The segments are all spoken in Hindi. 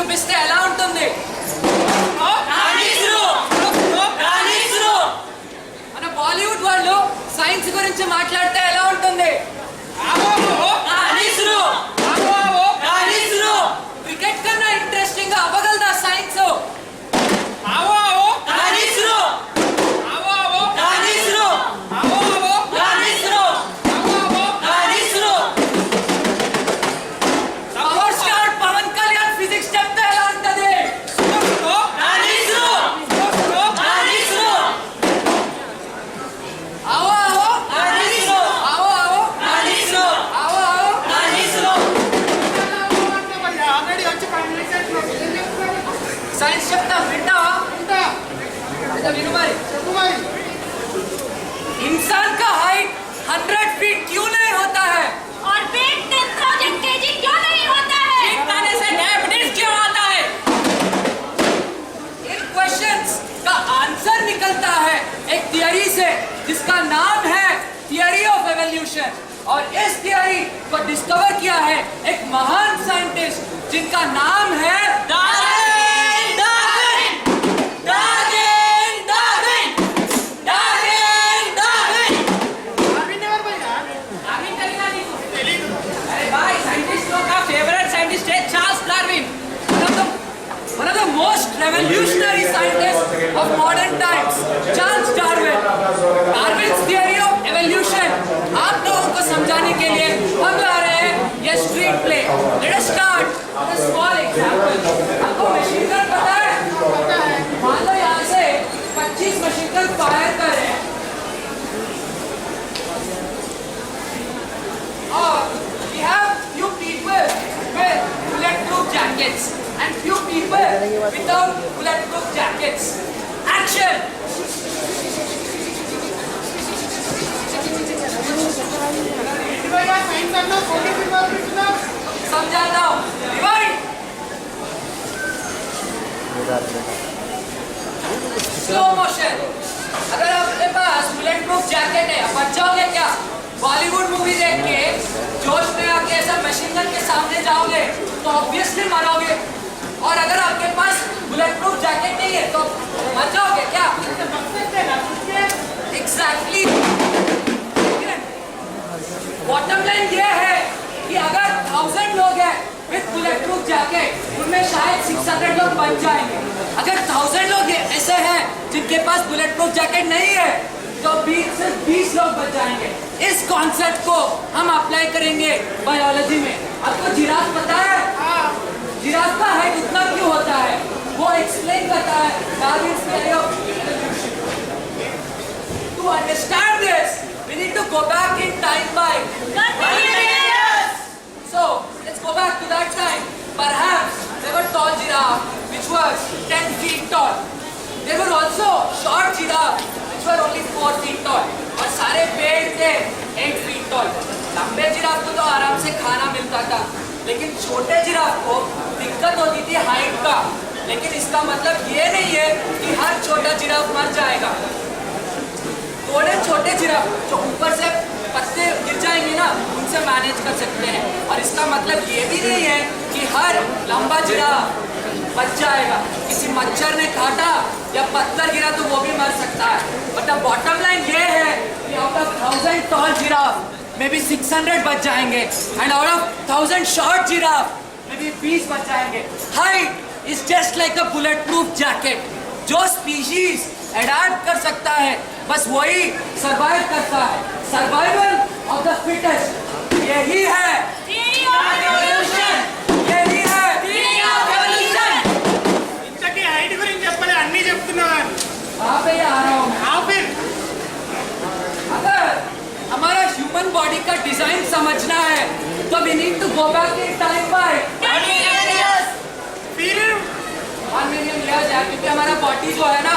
చూపిస్తే ఎలా ఉంటుంది? మన బాలీవుడ్ వాళ్ళు సైన్స్ గురించి మాట్లాడితే ఎలా ఉంటుంది? క్రికెట్ కన్నా ఇంట్రెస్టింగ్ గా అవ్వగలదా సైన్స్? साइंस చెప్తా వింటావా? విను మరి. इंसान का हाइट 100 फीट क्यों नहीं होता है? और वेट 10,000 kg क्यों नहीं होता है? खाने से डायबिटीज क्यों आता है? इन क्वेश्चंस का आंसर निकलता है एक थियरी से जिसका नाम है थियरी ऑफ एवोल्यूशन। और इस थियरी को डिस्कवर किया है एक महान साइंटिस्ट जिनका नाम है revolutionary scientist of modern times, Charles Darwin. Darwin's theory of evolution आप लोगों को समझाने के लिए हम ला रहे हैं ये street play. Let us start with a small example. आपको मशीन गन पता है? मान लो यहाँ से 25 मशीन गन फायर कर रहे हैं और we have few people with bulletproof jackets and few people without bulletproof jackets. Action! समझाता हूँ. Rewind. Slow motion. अगर आपके पास bulletproof jacket है, बच जाओगे क्या? बॉलीवुड मूवी देख के जोश में आके ऐसा मशीन गन के सामने जाओगे तो ऑब्वियसली मरोगे। और अगर आपके पास बुलेटप्रूफ जैकेट नहीं है तो मर जाओगे क्या? एग्जैक्टली। बॉटम लाइन ये है कि अगर 1000 लोग हैं विद बुलेटप्रूफ जैकेट उनमें शायद 600 लोग बच जाएंगे। अगर 1000 लोग ऐसे हैं जिनके पास बुलेटप्रूफ जैकेट नहीं है तो 20 लोग बच जाएंगे। इस कॉन्सेप्ट को हम अप्लाई करेंगे बायोलॉजी में। आपको जिराफ पता है? जिराफ का हाइट उतना क्यों होता है? वो एक्सप्लेन करता है Darwin's theory of evolution. To understand this we need to go back in time by 1 million years. So let's go back to that time. Perhaps there were tall giraffe which was 10 feet tall. There were also short giraffe which were only 4 feet tall. और सारे पेड़ थे 8 feet tall. लंबे जिराफ को तो आराम से खाना मिलता था लेकिन छोटे जिराफ को दिक्कत होती थी हाइट का। लेकिन इसका मतलब ये नहीं है कि हर छोटा जिराफ मर जाएगा। थोड़े छोटे जिराफ जो ऊपर से पत्ते गिर जाएंगे ना उनसे मैनेज कर सकते हैं। और इसका मतलब ये भी नहीं है कि हर लंबा जिराफ बच जाएगा। किसी मच्छर ने काटा या पत्थर गिरा तो वो भी मर सकता है। बट द बॉटम लाइन ये है कि out of 1000 tall giraffe may be 600 बच जाएंगे and out of 1000 short giraffe may be 20 बच जाएंगे। Height is just like a bullet proof jacket. जो स्पीशीज अडैप्ट कर सकता है बस वही सर्वाइव करता है। सर्वाइवल ऑफ द फिटेस्ट यही है Theory of evolution. यही है Theory of evolution. ఇంతకీ హైట్ గురించి చెప్పలే అన్నీ చెప్తున్నాను. वहाँ पे ही आ रहा हूँ मैं। हाँ फिर अगर हमारा ह्यूमन बॉडी का डिजाइन समझना है तो we need to go back in time by 1 million years. फिर 1 million years है क्योंकि हमारा बॉडी जो है ना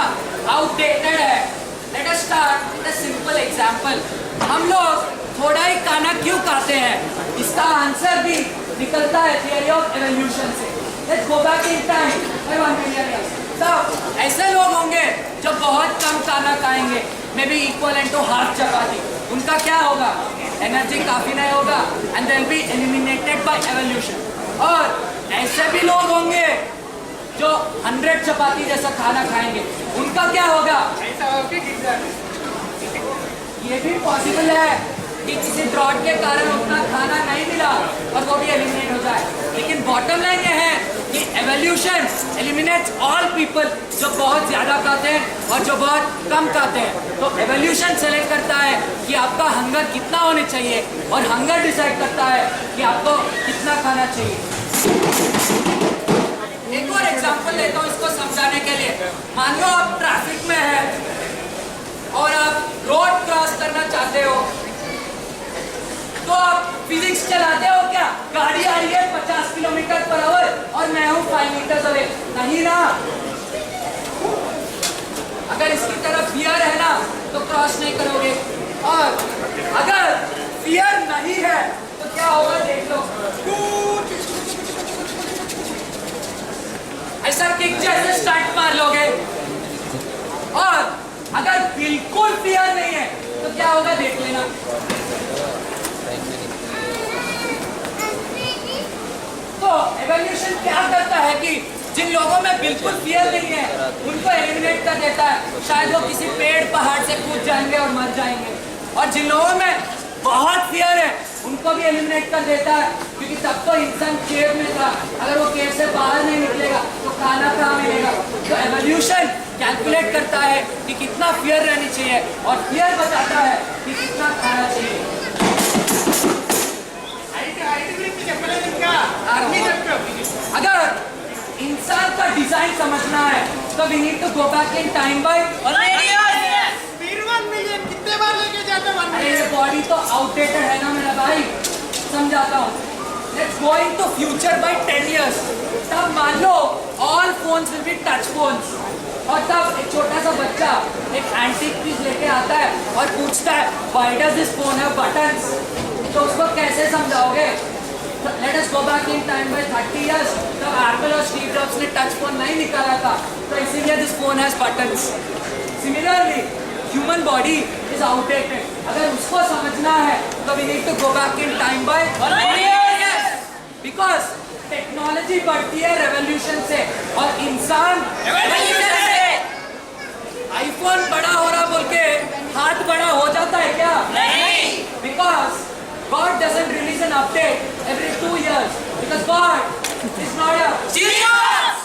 आउटडेटेड है। Let us start with a simple example. हम लोग थोड़ा ही खाना क्यों खाते हैं? इसका आंसर भी निकलता है थियरी ऑफ एवोल्यूशन से। Let's go back in time by 1 million years। तो ऐसे लोग होंगे जो बहुत कम खाना खाएंगे may be equivalent to half chapati. उनका क्या होगा? एनर्जी काफी नहीं होगा and they will be eliminated by evolution. और ऐसे भी लोग होंगे जो 100 चपाती जैसा खाना खाएंगे, उनका क्या होगा? ऐसा हो के गिर जाए। ये भी पॉसिबल है कि किसी ड्रॉट के कारण उतना खाना नहीं मिला और वो भी एलिमिनेट हो जाए। लेकिन बॉटम लाइन ये है कि एवोल्यूशन एलिमिनेट्स ऑल पीपल, जो बहुत ज़्यादा खाते हैं और जो बहुत कम खाते हैं। तो एवोल्यूशन सेलेक्ट करता है कि आपका हंगर कितना होने चाहिए और हंगर डिसाइड करता है कि आपको कितना खाना चाहिए। एक और एग्जांपल लेता हूँ इसको समझाने के लिए। मान लो आप ट्रैफिक में हैं और आप रोड क्रॉस करना चाहते हो, तो आप फिजिक्स चलाते हो क्या? गाड़ी आ रही है 50 किलोमीटर पर आवर और मैं हूँ 5 मीटर अवे, नहीं ना। अगर इसकी तरफ फियर है ना तो क्रॉस नहीं करोगे, और अगर फियर नहीं है तो क्या होगा देख लो, ऐसा किक जैसे स्टंट मार लोगे। और अगर बिल्कुल फियर नहीं है तो क्या होगा देख लेना। तो एवोल्यूशन क्या करता है कि जिन लोगों में बिल्कुल फियर नहीं है उनको एलिमिनेट कर देता है, शायद वो किसी पेड़ पहाड़ से कूद जाएंगे और मर जाएंगे। और जिन लोगों में बहुत फियर है उनको भी एलिमिनेट कर देता है, क्योंकि तब तो इंसान केव में था, अगर वो केव से बाहर नहीं निकलेगा तो खाना कहाँ मिलेगा। तो एवोल्यूशन कैलकुलेट करता है कि कितना फियर रहनी चाहिए और फियर बताता है कि कितना खाना चाहिए। अगर इंसान का डिजाइन समझना है तो we need to go back in time by कितने बार लेके जाते हैं? अरे ये बॉडी तो आउटडेटेड है ना मेरा भाई, समझाता हूँ। Let's go into future by 10 years। तब मान लो all phones will be touch phones, और तब एक छोटा सा बच्चा एक एंटीक पीस लेके आता है और पूछता है why does this phone have buttons. तो उसको कैसे समझाओगे? Let us go back in time by 30 years। तब एप्पल और स्टीव जॉब्स ने टच फोन नहीं निकाला था, तो इसीलिए this phone has buttons. Similarly human body is outdated. अगर उसको समझना है तो we need to go back in time by 100 years, because technology बढ़ती है रेवोल्यूशन से और इंसान रेवोल्यूशन से। आईफोन बड़ा हो रहा बोल के हाथ बड़ा हो जाता है क्या? नहीं, because God doesn't release an update every 2 years because God is not a genius.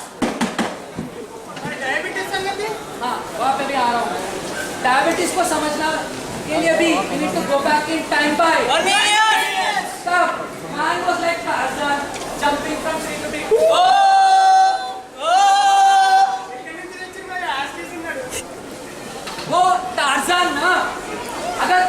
Diabetes संगति? हाँ, वहाँ पे भी आ रहा हूँ। डायबिटीज को समझना के लिए भी we need to go back in time by 1 year. तब man was like Tarzan jumping from tree to tree. वो टार्जन ना, अगर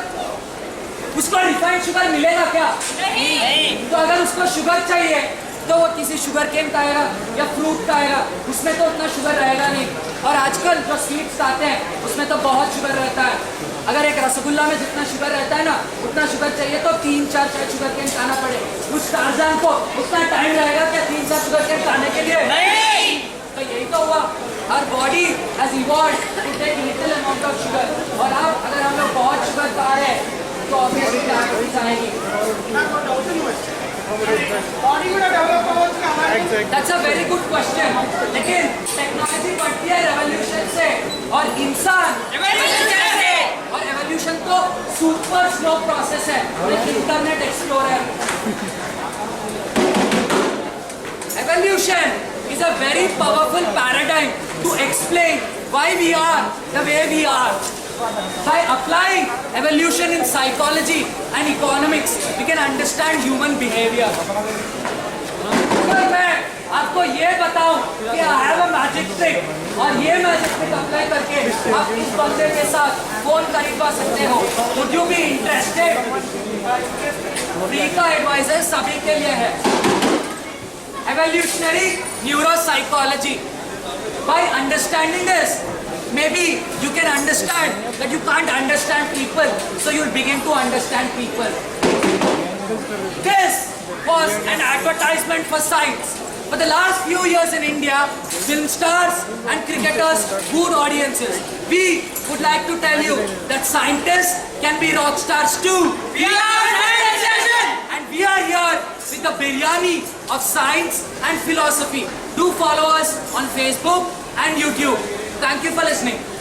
उसको रिफाइंड शुगर मिलेगा क्या? नहीं। तो अगर उसको शुगर चाहिए तो वो किसी शुगर केन का आएगा या फ्रूट का आएगा, उसमें तो उतना शुगर रहेगा नहीं। और आजकल जो स्वीट्स आते हैं उसमें तो बहुत शुगर रहता है। अगर एक रसगुल्ला में जितना शुगर रहता है ना, उतना शुगर चाहिए तो 3-4 शायद शुगर केन खाना पड़े। उस टार्जन को उतना टाइम रहेगा क्या 3-4 शुगर केन खाने के लिए? नहीं। तो यही तो हुआ, our body has evolved to take little amount of sugar। और अब अगर हम लोग बहुत शुगर खा रहे हैं तो ऑब्वियसली डायबिटीज आएगी। बॉडी కూడా डेवलप అవ్వచ్చు हमारे। That's a very good question। लेकिन टेक्नोलॉजी बढ़ती है रेवोल्यूशन से और इंसान एवोल्यूशन से, और एवोल्यूशन तो सुपर स्लो प्रोसेस है, एक internet explorer. Evolution is a very powerful paradigm to explain why we are the way we are. By applying evolution in psychology and economics, we can understand human behavior. अगर मैं आपको ये बताऊं कि I have a magic trick और ये मैजिक ट्रिक अप्लाई करके आप इस बंदे के साथ फोन खरीदवा सकते हो, would you be interested? Free का एडवाइस है, सभी के लिए है। Evolutionary neuropsychology. By understanding this, maybe you can understand that you can't understand people, so you'll begin to understand people. This was an advertisement for science. For the last few years in India, film stars and cricketers wooed audiences. We would like to tell you that scientists can be rock stars too. We are and we are here with the biryani of science and philosophy. Do follow us on Facebook and YouTube. Thank you for listening.